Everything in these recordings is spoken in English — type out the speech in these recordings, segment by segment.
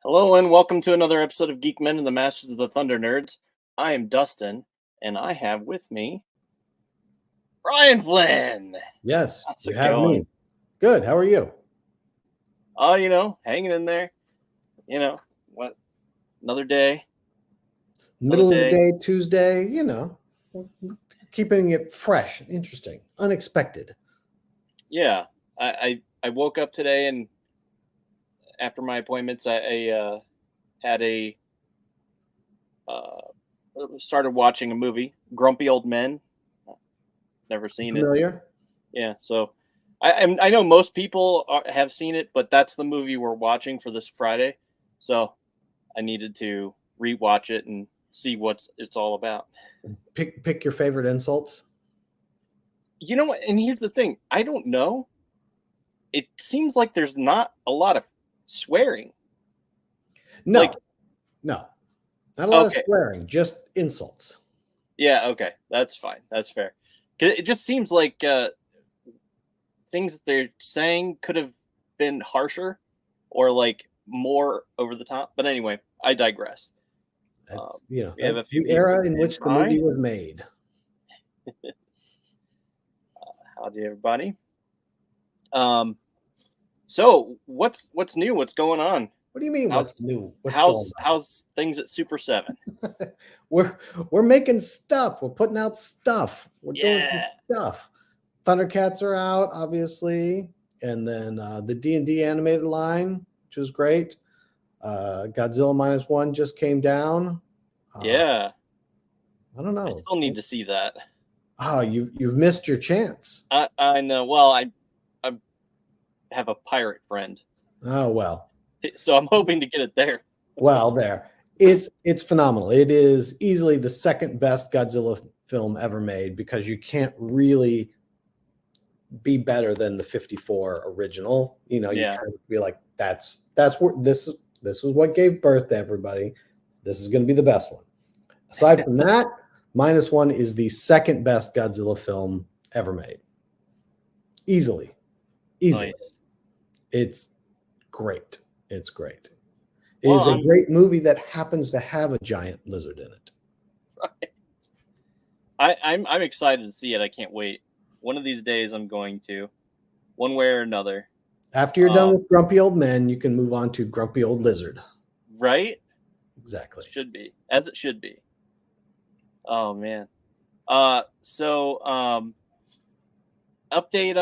Hello and welcome to another episode of Geek-Men and the Masters of the Thunder Nerds. I am Dustin, and I have with me Brian Flynn. Yes, How's you it have going? me. Good. How are you? Hanging in there. Another day. Middle of the day, Tuesday, keeping it fresh, interesting, unexpected. Yeah, I woke up today and after my appointments, I started watching a movie, Grumpy Old Men. Never seen Familiar? it. Yeah, so I know most people have seen it, but that's the movie we're watching for this Friday. So I needed to rewatch it and see what it's all about. Pick your favorite insults. You know what? And here's the thing: I don't know. It seems like there's not a lot of swearing. No, not a lot of swearing, just insults. Yeah, okay, that's fine. That's fair. It just seems like things that they're saying could have been harsher or like more over the top. But anyway, I digress. That's, that's the era in which the movie was made. Howdy, everybody. So what's new? What's going on? What do you mean? What's new? How's things at Super 7? we're making stuff. We're putting out stuff. We're doing stuff. Thundercats are out, obviously, and then the D&D animated line, which was great. Godzilla -1 just came down. Yeah, I don't know. I still need to see that. Oh, you've missed your chance. I know. Well, I have a pirate friend. Oh well. So I'm hoping to get it there. Well, there. It's phenomenal. It is easily the second best Godzilla film ever made because you can't really be better than the 54 original. You kind of be like, that's where this was what gave birth to everybody. This is going to be the best one. Aside from that, -1 is the second best Godzilla film ever made. Easily. Nice. It's great. It's great. It is a great movie that happens to have a giant lizard in it. Right. I'm excited to see it. I can't wait. One of these days I'm going to, one way or another. After you're done with Grumpy Old Men, you can move on to Grumpy Old Lizard. Right? Exactly. Should be. As it should be. Oh man. So update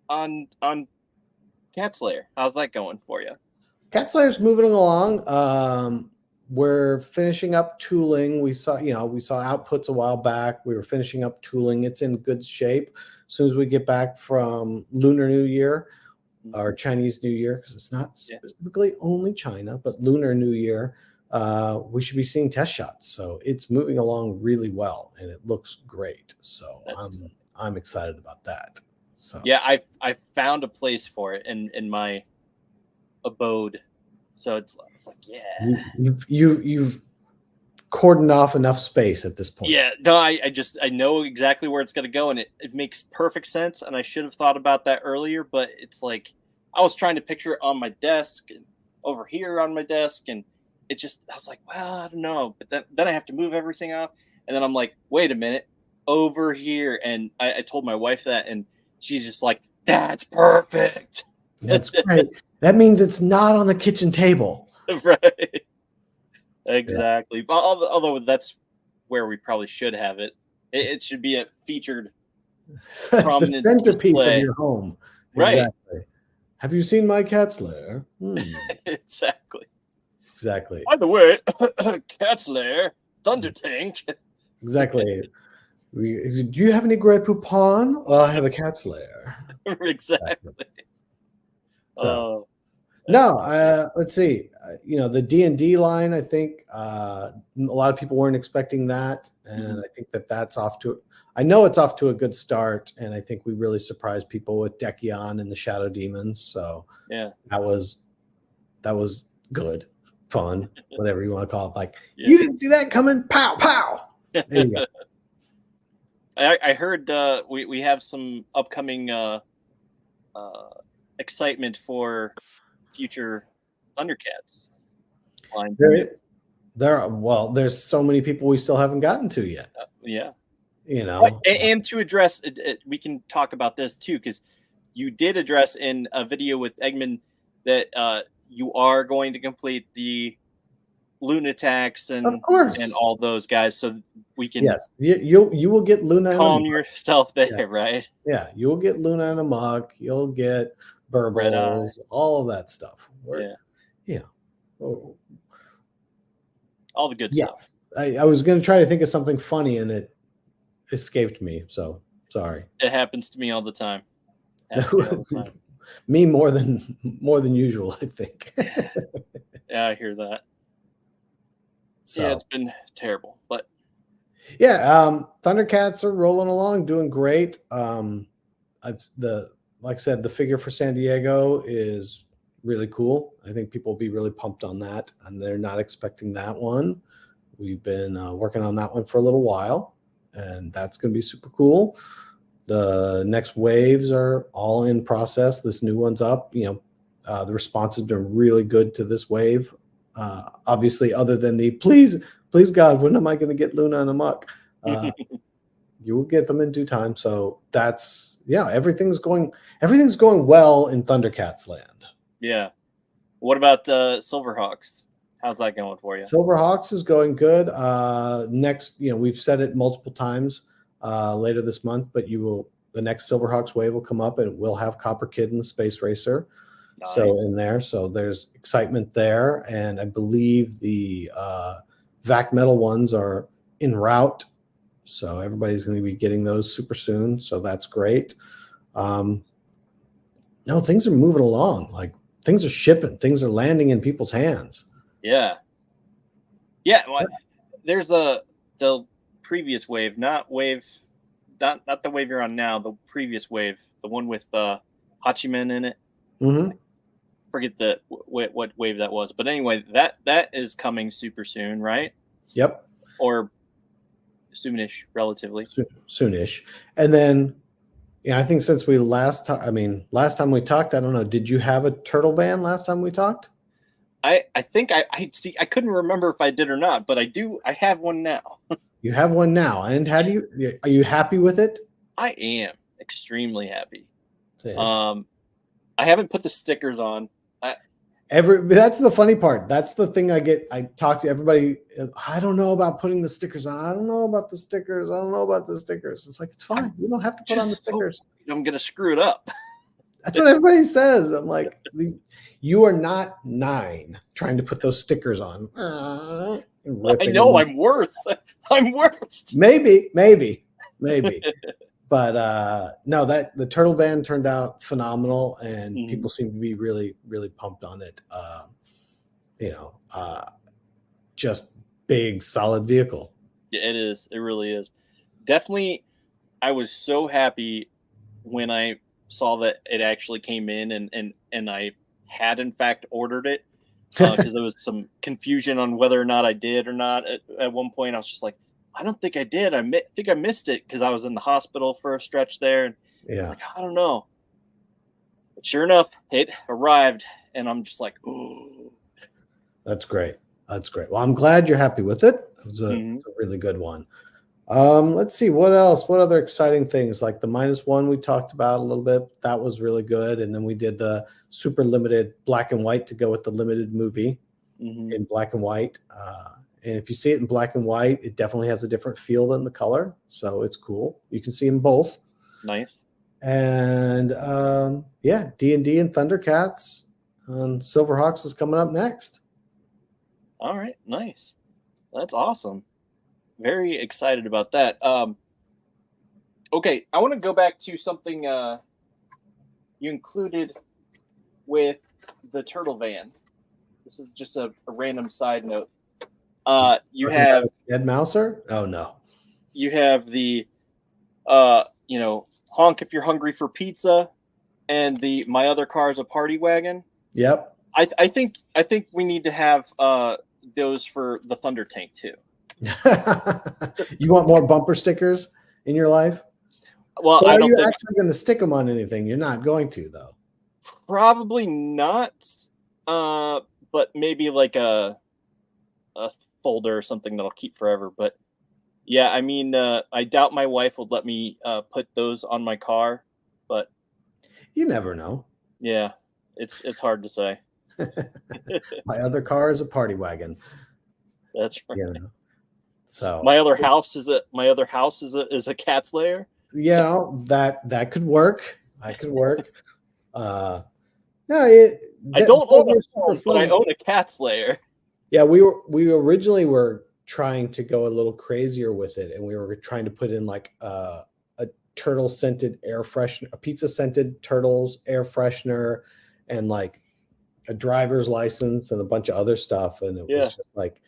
on Cat Slayer. How's that going for you? Cat Slayer's moving along. We're finishing up tooling. We saw outputs a while back. We were finishing up tooling. It's in good shape. As soon as we get back from Lunar New Year or Chinese New Year, because it's not specifically only China, but Lunar New Year, we should be seeing test shots. So it's moving along really well, and it looks great. So I'm excited about that. So yeah, I found a place for it in my abode. So it's like, yeah, you've cordoned off enough space at this point. Yeah, no, I know exactly where it's going to go, and it makes perfect sense. And I should have thought about that earlier, but it's like I was trying to picture it on my desk and over here on my desk, and I was like, well, I don't know. But then I have to move everything off, and then I'm like, wait a minute, over here. And I told my wife that, and she's just like, that's perfect. That's great. That means it's not on the kitchen table. Right. Exactly. Yeah. Although that's where we probably should have it. It should be a featured the centerpiece display of your home. Right. Exactly. Have you seen my Cat's Lair? Exactly. By the way, Cat's Lair, Thunder Tank. Exactly. Do you have any Grey Poupon? I have a Cat's Lair. Exactly. So, let's see. The D&D line, I think a lot of people weren't expecting that, and I think that's off to. I know it's off to a good start, and I think we really surprised people with Dekion and the Shadow Demons. So yeah, that was good, fun, whatever you want to call it. Like you didn't see that coming, pow pow. There you go. I heard we have some upcoming excitement for future Thundercats line. There's so many people we still haven't gotten to yet. Yeah. You know, and to address it, we can talk about this too, because you did address in a video with Eggman that you are going to complete the Lunatics and of course, and all those guys, so we can you will get Luna calm yourself there, yes. right? Yeah, you'll get Luna and Amok, you'll get Burbles, all of that stuff. All the good stuff. I was going to try to think of something funny and it escaped me, so sorry. It happens to me all the time. Me more than usual, I think. Yeah, I hear that. So yeah, it's been terrible, but yeah, Thundercats are rolling along, doing great. Like I said, the figure for San Diego is really cool. I think people will be really pumped on that, and they're not expecting that one. We've been working on that one for a little while, and that's going to be super cool. The next waves are all in process. This new one's up. The response has been really good to this wave. Obviously, other than the please God, when am I going to get Luna and Amok? You will get them in due time. So that's everything's going well in Thundercats land. Yeah. What about SilverHawks? How's that going for you? SilverHawks is going good. Next, we've said it multiple times later this month, but the next SilverHawks wave will come up and it will have Copper Kid and the Space Racer. Nice. So there's excitement there, and I believe the Vac Metal ones are en route, so everybody's going to be getting those super soon. So that's great. No, things are moving along. Like things are shipping, things are landing in people's hands. Yeah. Well, there's the previous wave, not the wave you're on now. The previous wave, the one with Hachiman in it. Mm-hmm. Forget what wave that was, but anyway, that is coming super soon, right? Yep. Or soonish, relatively soonish. And then I think since we last time we talked, I don't know, did you have a turtle van last time we talked? I think I couldn't remember if I did or not, but I have one now. You have one now, and are you happy with it? I am extremely happy. I haven't put the stickers on. That's the funny part. That's the thing I talk to everybody. I don't know about putting the stickers on. I don't know about the stickers. It's like, it's fine. You don't have to put on the stickers. I'm going to screw it up. That's what everybody says. I'm like, you are not 9 trying to put those stickers on. I know. I'm worse. I'm worse. Maybe. But no, that the turtle van turned out phenomenal, and people seem to be really, really pumped on it. Just big, solid vehicle. Yeah, it is. It really is. Definitely, I was so happy when I saw that it actually came in, and I had in fact ordered it, because there was some confusion on whether or not I did or not. At one point, I was just like, I don't think I did. I think I missed it because I was in the hospital for a stretch there. And I was like, I don't know. But sure enough, it arrived, and I'm just like, oh. That's great. Well, I'm glad you're happy with it. It was a really good one. Let's see, what else? What other exciting things? Like the -1 we talked about a little bit. That was really good. And then we did the super limited black and white to go with the limited movie in black and white. And if you see it in black and white, it definitely has a different feel than the color. So it's cool. You can see them both. Nice. And D&D and Thundercats and SilverHawks is coming up next. All right. Nice. That's awesome. Very excited about that. Okay. I want to go back to something you included with the turtle van. This is just a random side note. You have Ed Mouser? Oh no. You have the honk if you're hungry for pizza, and the my other car is a party wagon. Yep. I think we need to have those for the Thunder Tank too. You want more bumper stickers in your life? Well, but I don't think you're actually going to stick them on anything. You're not going to, though. Probably not. But but maybe like a folder or something that'll keep forever. But yeah, I mean, I doubt my wife would let me put those on my car, but You never know. yeah, it's hard to say. My other car is a party wagon. That's right. You know, so My other house is a cat's lair. that could work. That could work. No, I don't own those are a super home, but I fun. own a cat's lair. Yeah, we originally were trying to go a little crazier with it, and we were trying to put in like a turtle scented air freshener, a pizza scented turtles air freshener, and like a driver's license and a bunch of other stuff. And it was just like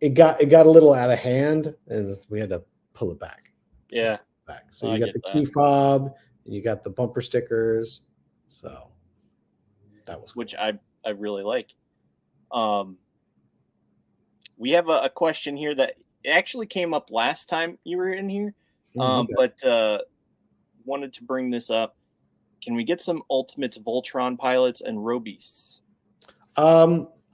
it got a little out of hand, and we had to pull it back. Yeah. So you got the key fob, and you got the bumper stickers. So that was cool. Which I really like. We have a question here that actually came up last time you were in here, Okay. but wanted to bring this up. Can we get some Ultimates Voltron pilots and Robeasts?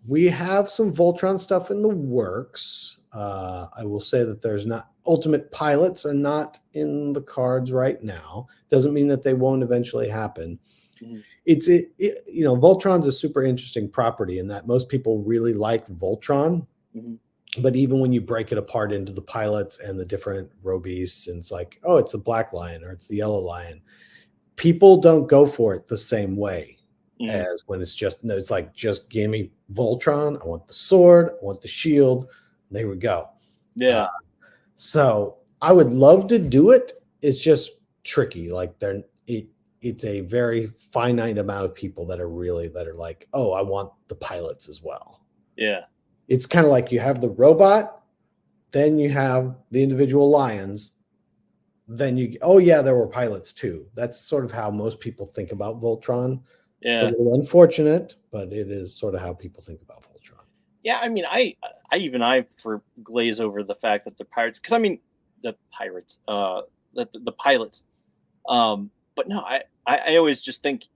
We have some Voltron stuff in the works. I will say that there's not Ultimate pilots are not in the cards right now. Doesn't mean that they won't eventually happen. Mm-hmm. Voltron's a super interesting property in that most people really like Voltron. Mm-hmm. But even when you break it apart into the pilots and the different Robeasts, and it's like, oh, it's a black lion or it's the yellow lion, people don't go for it the same way as when it's like, just give me Voltron. I want the sword. I want the shield. There we go. Yeah. So I would love to do it. It's just tricky. Like it's a very finite amount of people that are like, oh, I want the pilots as well. Yeah. It's kind of like you have the robot, then you have the individual lions, then there were pilots too. That's sort of how most people think about Voltron. Yeah. It's a little unfortunate, but it is sort of how people think about Voltron. Yeah, I mean, I glaze over the fact that the pirates, because I mean, the pilots. But no, I always just think,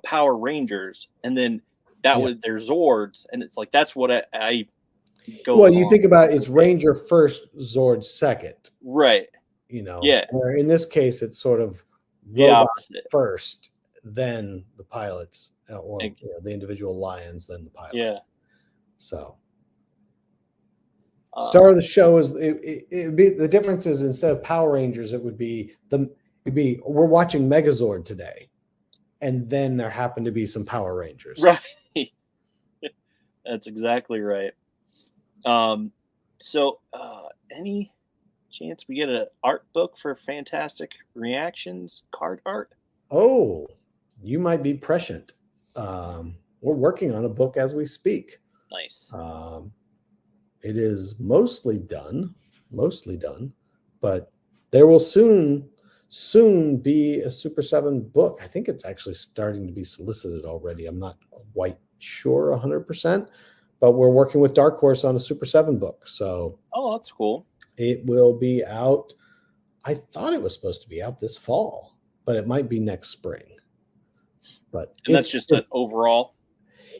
Power Rangers, and then that was their Zords, and it's like that's what I go. Well, you think about it's Ranger first, Zord second, right? Yeah. Where in this case, it's sort of robot first, then the pilots, or the individual lions, then the pilots. Yeah. So, star of the show is it would be the difference is instead of Power Rangers, it'd be we're watching Megazord today, and then there happen to be some Power Rangers. Right. That's exactly right. So, any chance we get an art book for Fantastic Reactions card art? Oh, you might be prescient. We're working on a book as we speak. Nice. It is mostly done, but there will soon be a Super 7 book. I think it's actually starting to be solicited already. I'm not quite sure 100%, but we're working with Dark Horse on a Super 7 book. So, that's cool. It will be out. I thought it was supposed to be out this fall, but it might be next spring. But that's just an overall.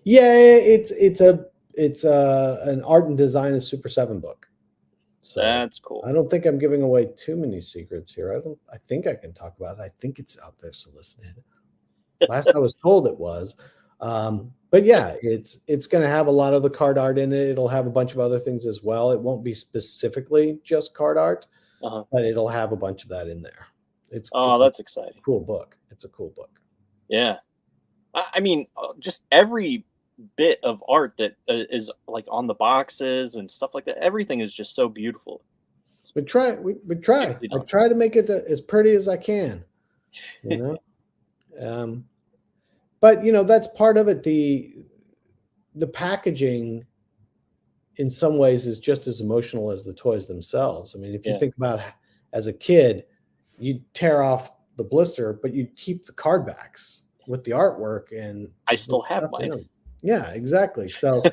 Yeah, it's an art and design of Super 7 book. So that's cool. I don't think I'm giving away too many secrets here. I think I can talk about it. I think it's out there solicited. Last I was told it was. But yeah, it's going to have a lot of the card art in it. It'll have a bunch of other things as well. It won't be specifically just card art, but it'll have a bunch of that in there. It's that's exciting. Cool book. It's a cool book. Yeah. I mean, just every bit of art that is like on the boxes and stuff like that. Everything is just so beautiful. We try. I try to make it as pretty as I can, But that's part of it. The packaging, in some ways, is just as emotional as the toys themselves. I mean, if you think about as a kid, you'd tear off the blister, but you'd keep the card backs with the artwork, and I still have mine. Yeah, exactly. So,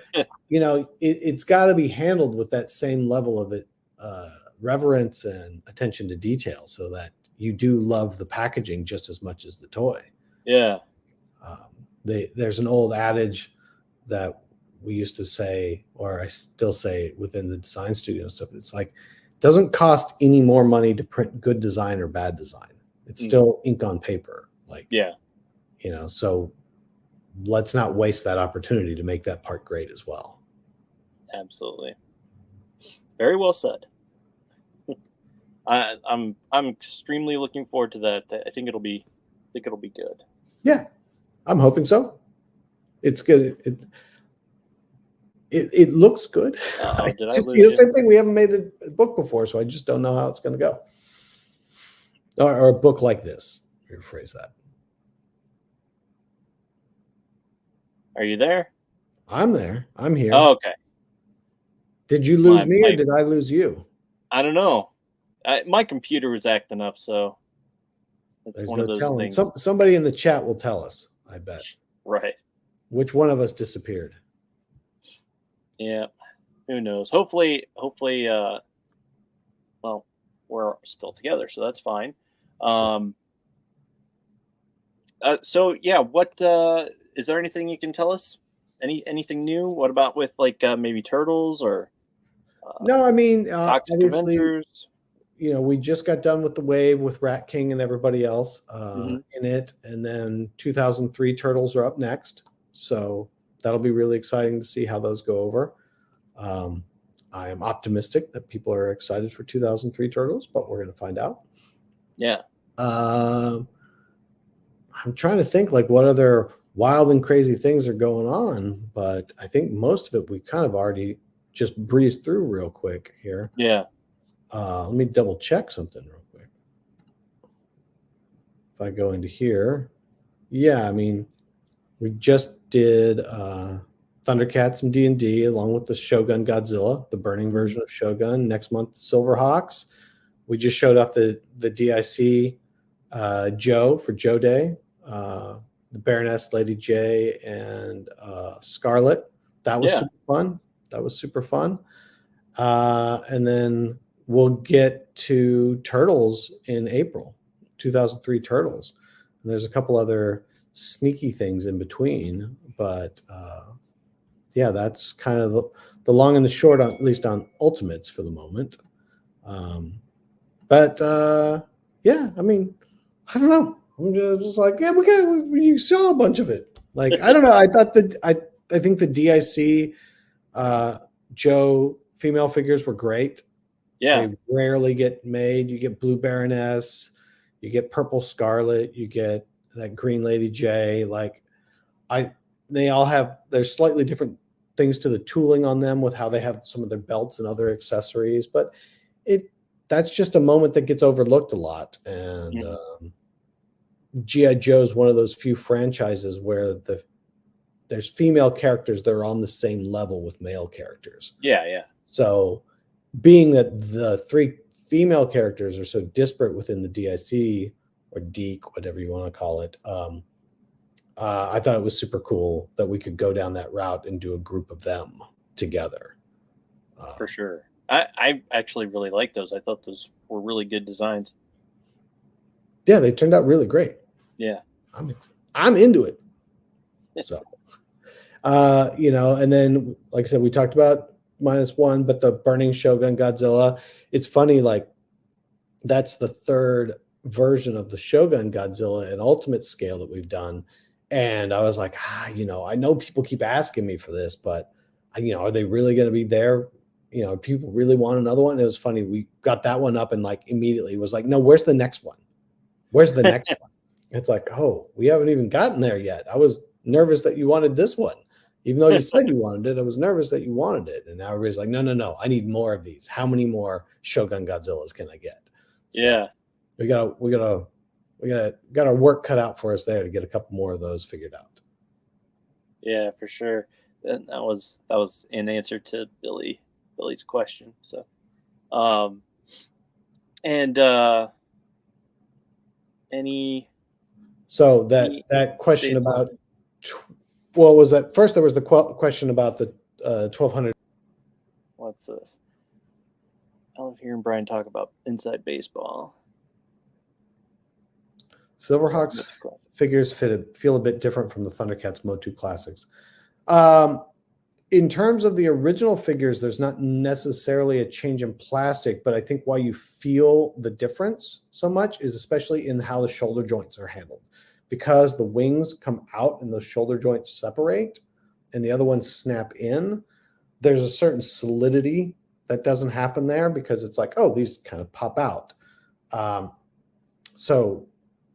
it's got to be handled with that same level of reverence and attention to detail, so that you do love the packaging just as much as the toy. Yeah. there's an old adage that we used to say, or I still say within the design studio and stuff. It's like, it doesn't cost any more money to print good design or bad design. It's still ink on paper. Like, Yeah. You know, so let's not waste that opportunity to make that part great as well. Absolutely. Very well said. I'm extremely looking forward to that. I think it'll be good. Yeah, I'm hoping so. It's good. It looks good. Did I just, lose you? Same thing. We haven't made a book before, so I just don't know how it's going to go. Or a book like this. Rephrase that. Are you there? I'm there. I'm here. Oh, okay. Did you lose me or did I lose you? I don't know. My computer was acting up, so it's one of those things. Somebody in the chat will tell us, I bet. Right. Which one of us disappeared? Yeah. Who knows? Hopefully, well, we're still together, so that's fine. So yeah, what is there anything you can tell us? Anything new? What about with like maybe Turtles or? No, I mean, Toxic obviously, Avengers. You know, we just got done with the wave with Rat King and everybody else in it, and then 2003 Turtles are up next, so that'll be really exciting to see how those go over. I am optimistic that people are excited for 2003 Turtles, but we're going to find out. Yeah. I'm trying to think like what other wild and crazy things are going on, but I think most of it we kind of already just breezed through real quick here. Yeah. Let me double check something real quick. If I go into here, yeah, I mean, we just did Thundercats and D&D along with the Shogun Godzilla, the burning version of Shogun. Next month, SilverHawks. We just showed off the DIC Joe for Joe Day, the Baroness, Lady J, and Scarlet. That was super fun. And then we'll get to Turtles in April, 2003 Turtles. And there's a couple other sneaky things in between, but yeah, that's kind of the long and the short, at least on Ultimates for the moment. But yeah, I mean, I don't know. I'm just like, yeah, you saw a bunch of it. Like, I don't know. I thought I think the DIC Joe female figures were great. Yeah. They rarely get made. You get Blue Baroness, you get Purple Scarlet, you get that Green Lady J. Like, they all have, there's slightly different things to the tooling on them with how they have some of their belts and other accessories, but that's just a moment that gets overlooked a lot. And G.I. Joe is one of those few franchises where there's female characters that are on the same level with male characters. Yeah, yeah. So being that the three female characters are so disparate within the DIC or DEEK, whatever you want to call it, I thought it was super cool that we could go down that route and do a group of them together. For sure. I actually really like those. I thought those were really good designs. Yeah, they turned out really great. Yeah. I'm into it. So, you know, and then, like I said, we talked about -1, but the Burning Shogun Godzilla, it's funny, like, that's the third version of the Shogun Godzilla at Ultimate scale that we've done. And I was like, you know, I know people keep asking me for this, but, you know, are they really going to be there? You know, people really want another one. It was funny. We got that one up and like immediately was like, no, where's the next one? Where's the next one? It's like, oh, we haven't even gotten there yet. I was nervous that you wanted this one. Even though you said you wanted it, I was nervous that you wanted it. And now everybody's like, no, I need more of these. How many more Shogun Godzillas can I get? So yeah. We got our work cut out for us there to get a couple more of those figured out. Yeah, for sure. That was an answer to Billy's question. So, So that question about what was that? First, there was the question about the 1200. What's this? I love hearing Brian talk about Inside Baseball. SilverHawks figures feel a bit different from the Thundercats Mode 2 Classics. In terms of the original figures, there's not necessarily a change in plastic, but I think why you feel the difference so much is especially in how the shoulder joints are handled. Because the wings come out and the shoulder joints separate and the other ones snap in, there's a certain solidity that doesn't happen there because it's like, oh, these kind of pop out. So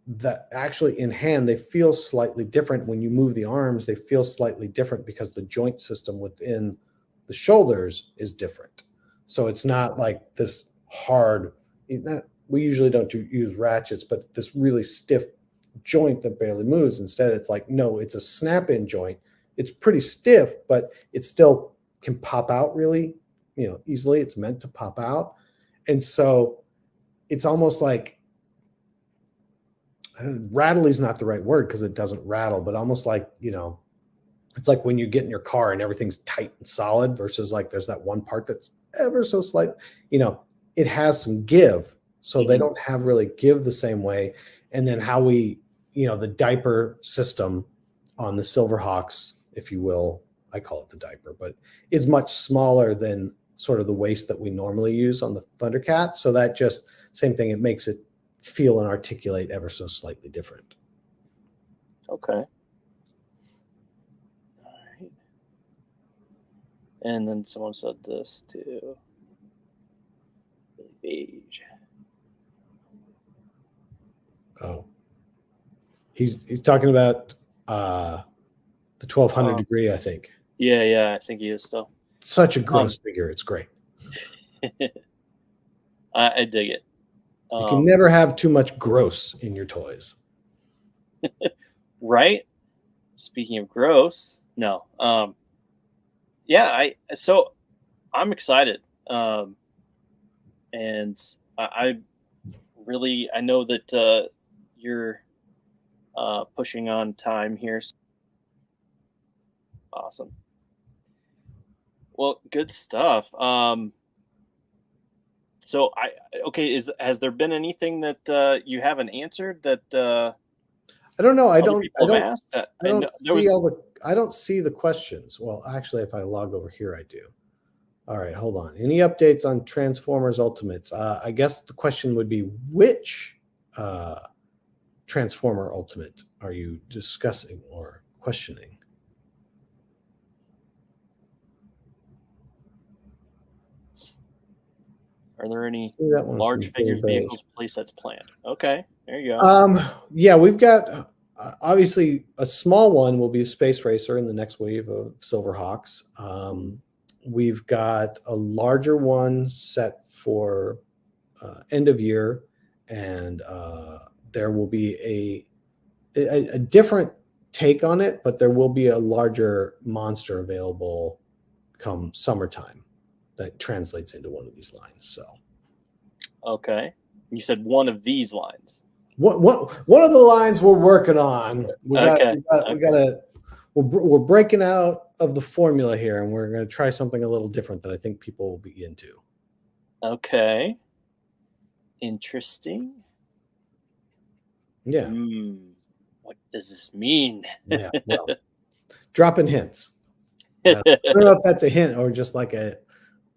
that actually in hand, they feel slightly different. When you move the arms, they feel slightly different because the joint system within the shoulders is different. So it's not like this hard, we usually don't use ratchets, but this really stiff joint that barely moves. Instead, it's like, no, it's a snap-in joint. It's pretty stiff, but it still can pop out really, easily. It's meant to pop out. And so it's almost like, rattly is not the right word because it doesn't rattle, but almost like, it's like when you get in your car and everything's tight and solid versus like there's that one part that's ever so slight, it has some give. So they don't have really give the same way. And then how we, the diaper system on the SilverHawks, if you will, I call it the diaper, but it's much smaller than sort of the waist that we normally use on the Thundercat. So that just same thing, it makes it feel and articulate ever so slightly different. Okay. All right. And then someone said this too. Beige. Oh. He's talking about the 1200 degree, I think. Yeah, I think he is still. Such a gross figure. It's great. I dig it. You can never have too much gross in your toys. Right? Speaking of gross, no. Yeah, so I'm excited. And I know that you're pushing on time here. Awesome. Well, good stuff. So has there been anything that you haven't answered that I don't know. I don't see the questions. Well, actually, if I log over here, I do. All right, hold on. Any updates on Transformers Ultimates? I guess the question would be, which Transformer Ultimate are you discussing or questioning? Are there any large figures, vehicles, playsets planned? Okay, there you go. Yeah, we've got obviously a small one will be a Space Racer in the next wave of SilverHawks. We've got a larger one set for end of year, and there will be a different take on it, but there will be a larger monster available come summertime that translates into one of these lines. So, okay, you said one of these lines. One of the lines we're working on. We're breaking out of the formula here, and we're going to try something a little different that I think people will be into. Okay, interesting. Yeah. What does this mean? Yeah. Well, dropping hints. I don't know if that's a hint or just like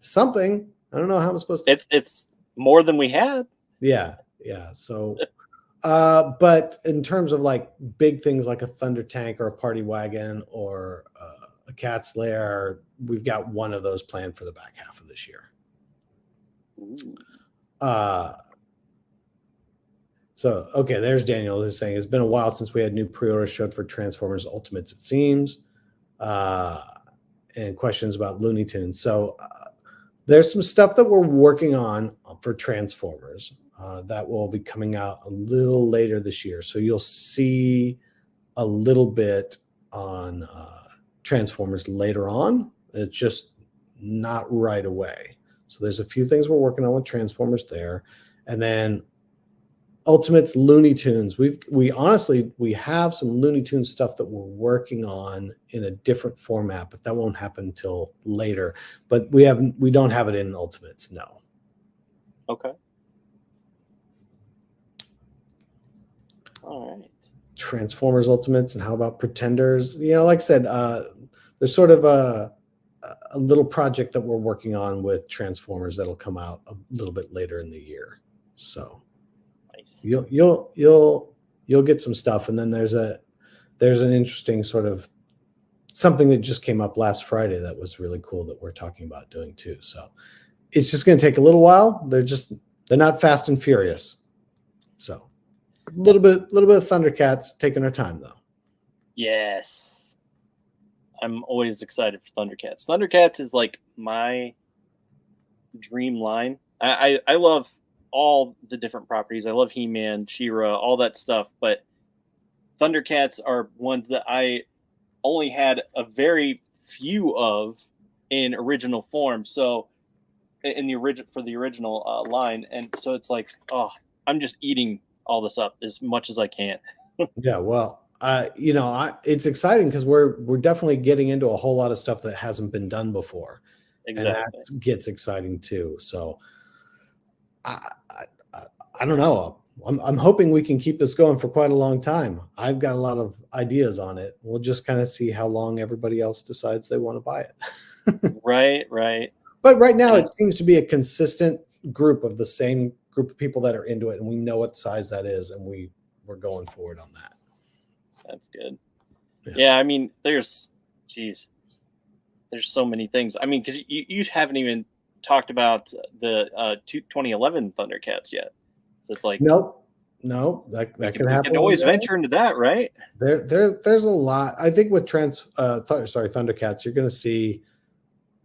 something. I don't know how I'm supposed to. It's more than we had. Yeah. So, but in terms of like big things like a Thunder Tank or a Party Wagon or a Cat's Lair, we've got one of those planned for the back half of this year. So, okay, there's Daniel who's saying, it's been a while since we had new pre-orders showed for Transformers Ultimates, it seems. And questions about Looney Tunes. So there's some stuff that we're working on for Transformers that will be coming out a little later this year. So you'll see a little bit on Transformers later on. It's just not right away. So there's a few things we're working on with Transformers there. And then Ultimates Looney Tunes. We honestly have some Looney Tunes stuff that we're working on in a different format, but that won't happen until later. But we don't have it in Ultimates, no. Okay. All right. Transformers Ultimates, and how about Pretenders? Like I said, there's sort of a little project that we're working on with Transformers that'll come out a little bit later in the year. So Nice. you'll get some stuff, and then there's an interesting sort of something that just came up last Friday that was really cool that we're talking about doing too. So it's just going to take a little while. They're not fast and furious. So a little bit of Thundercats, taking our time though. Yes. I'm always excited for Thundercats. Thundercats is like my dream line. I love all the different properties. I love He-Man, She-Ra, all that stuff, but Thundercats are ones that I only had a very few of in original form. So in the original line, and so it's like, oh, I'm just eating all this up as much as I can. Yeah, well, it's exciting because we're definitely getting into a whole lot of stuff that hasn't been done before, Exactly. and that gets exciting too. So I don't know. I'm hoping we can keep this going for quite a long time. I've got a lot of ideas on it. We'll just kind of see how long everybody else decides they want to buy it. Right. But right now, it seems to be a consistent group of the same group of people that are into it, and we know what size that is, and we're going forward on that. That's good. Yeah, I mean, there's so many things. I mean, because you haven't even talked about the 2011 Thundercats yet. So it's like no, that can happen. We can always venture into that, right? There's a lot. I think with Thundercats, you're going to see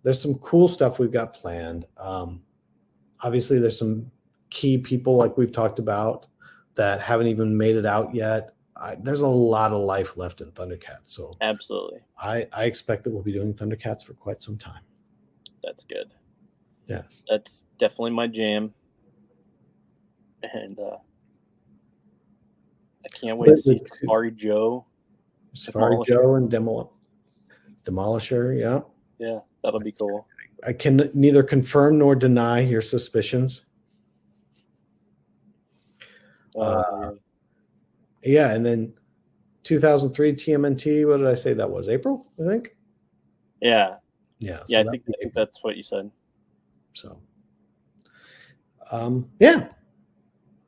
there's some cool stuff we've got planned. Obviously, there's some key people like we've talked about that haven't even made it out yet. There's a lot of life left in Thundercats. So absolutely, I expect that we'll be doing Thundercats for quite some time. That's good. Yes, that's definitely my jam, and I can't wait to see Safari Joe and Demolisher. Yeah, that'll be cool. I can neither confirm nor deny your suspicions. Yeah, and then 2003 TMNT. What did I say that was? April, I think. Yeah. So I think that's what you said. So, yeah.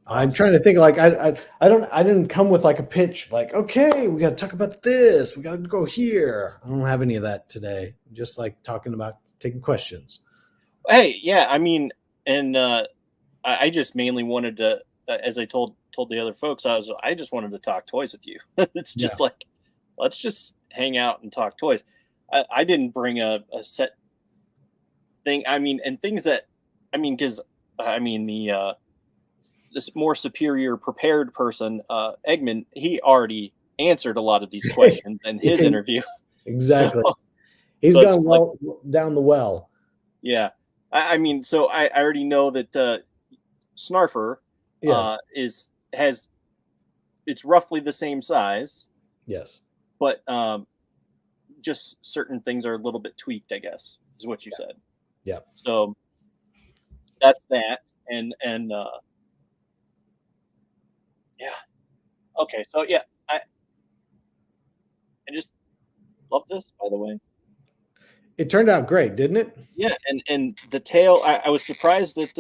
I'm trying to think. Like, I didn't come with like a pitch. Like, okay, we got to talk about this. We got to go here. I don't have any of that today. I'm just like talking about taking questions. Hey, yeah. I mean, and I just mainly wanted to, as I told the other folks, I just wanted to talk toys with you. It's just like, let's just hang out and talk toys. I didn't bring a set thing. I mean, and things that, I mean, because this more superior prepared person, Eggman, he already answered a lot of these questions in his interview. Exactly. So, he's gone down the well. Yeah. I mean, so I already know that Snarfer it's roughly the same size. Yes. But just certain things are a little bit tweaked, I guess, is what you said. Yeah. So that's that. And yeah. Okay. So yeah, I just love this, by the way. It turned out great, didn't it? Yeah, and the tail, I was surprised at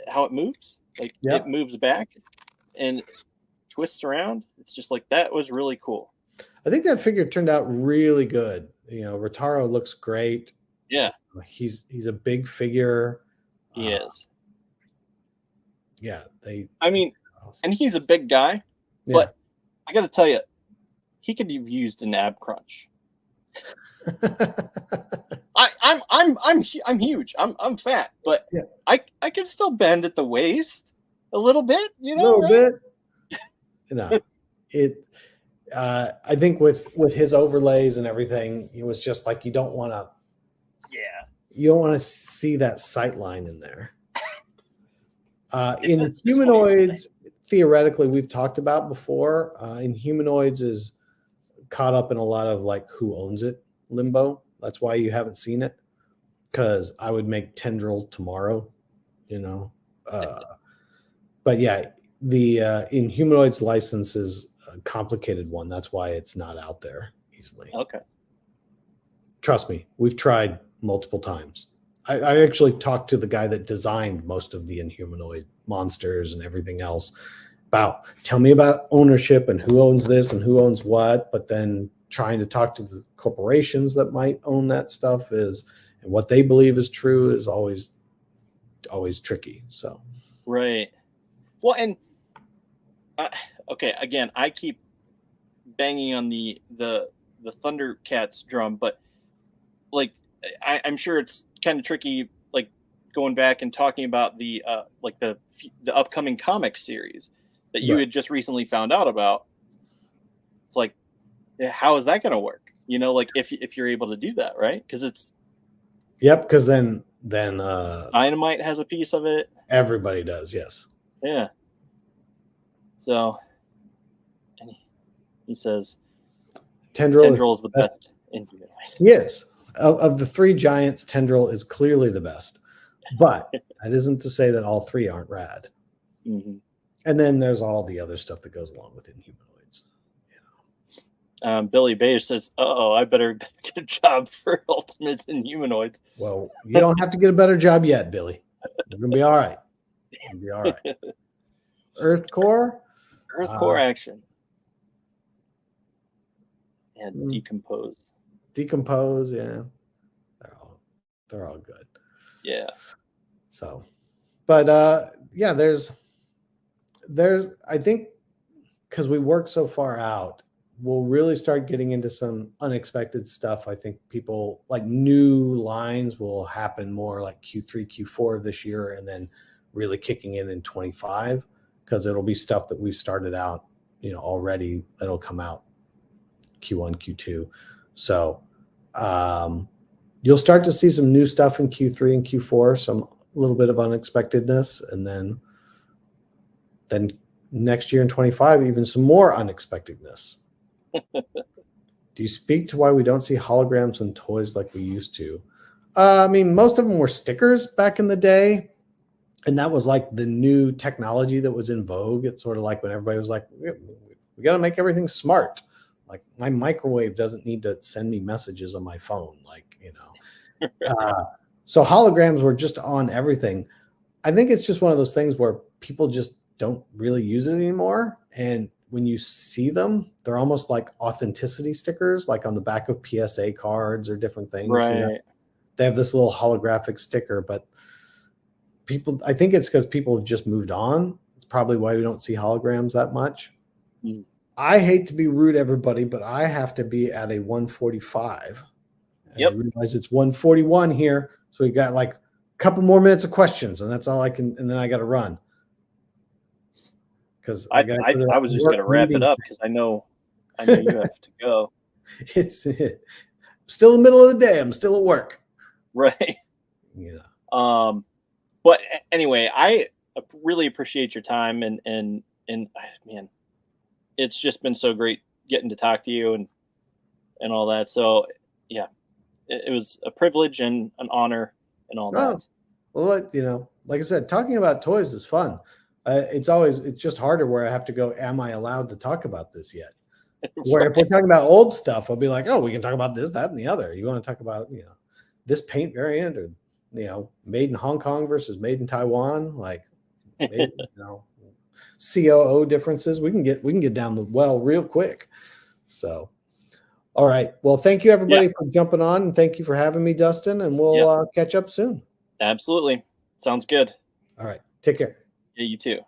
how it moves. Like it moves back and twists around. It's just like, that was really cool. I think that figure turned out really good. Rotaro looks great. Yeah. He's a big figure. He is. Yeah, and he's a big guy, but I got to tell you, he could have used an ab crunch. I'm huge. I'm fat, but I can still bend at the waist a little bit. A little bit. I think with his overlays and everything, it was just like, you don't want to. Yeah. You don't want to see that sight line in there. Inhumanoids, theoretically, we've talked about before. Inhumanoids is caught up in a lot of like who owns it limbo. That's why you haven't seen it, because I would make Tendril tomorrow, But yeah, the Inhumanoids license is a complicated one. That's why it's not out there easily. Okay. Trust me, we've tried multiple times. I actually talked to the guy that designed most of the Inhumanoid monsters and everything else about, tell me about ownership and who owns this and who owns what, but then trying to talk to the corporations that might own that stuff is, and what they believe is true is always tricky. So right. Well, and okay, again, I keep banging on the Thundercats drum, but like I'm sure it's kind of tricky, like going back and talking about the like the upcoming comic series that you had just recently found out about. It's like, how is that going to work? You know, like if you're able to do that, right? Because it's because then Dynamite has a piece of it. Everybody does, yes. Yeah. So, and he says Tendril is the best Inhumanoid. Yes. Of the three giants, Tendril is clearly the best. But that isn't to say that all three aren't rad. Mm-hmm. And then there's all the other stuff that goes along with Inhumanoids. You know. Billy Beige says, I better get a job for Ultimates Inhumanoids. Well, you don't have to get a better job yet, Billy. You're going to be all right. You're going to be all right. Earth Core? Earth Core action. And Decompose. Decompose, yeah. They're all good. Yeah. So, but yeah, there's I think because we work so far out, we'll really start getting into some unexpected stuff. I think people like new lines will happen more like Q3, Q4 this year, and then really kicking in 25, because it'll be stuff that we've started out, already that'll come out Q1, Q2. So you'll start to see some new stuff in Q3 and Q4, some little bit of unexpectedness, and then next year in 25, even some more unexpectedness. Do you speak to why we don't see holograms and toys like we used to? I mean, most of them were stickers back in the day, and that was like the new technology that was in vogue. It's sort of like when everybody was like, we got to make everything smart. Like my microwave doesn't need to send me messages on my phone. So holograms were just on everything. I think it's just one of those things where people just don't really use it anymore. And when you see them, they're almost like authenticity stickers, like on the back of PSA cards or different things. Right. They have this little holographic sticker, but I think it's because people have just moved on. It's probably why we don't see holograms that much. Mm. I hate to be rude, everybody, but I have to be at a 145. Yep. I realize it's 141 here. So we got like a couple more minutes of questions, and that's all I can, and then I got to run. Because I was just going to wrap it up because I know you have to go. It's still the middle of the day. I'm still at work. Right. Yeah. But anyway, I really appreciate your time, and man, it's just been so great getting to talk to you and all that. So yeah, it was a privilege and an honor and all that. Well, like I said, talking about toys is fun. It's just harder where I have to go, am I allowed to talk about this yet? Where if we're talking about old stuff, I'll be like, oh, we can talk about this, that, and the other. You want to talk about, this paint variant, or, made in Hong Kong versus made in Taiwan, like, COO differences. We can get down the well real quick. So, all right. Well, thank you everybody for jumping on, and thank you for having me, Dustin, and we'll catch up soon. Absolutely. Sounds good. All right. Take care. Yeah, you too.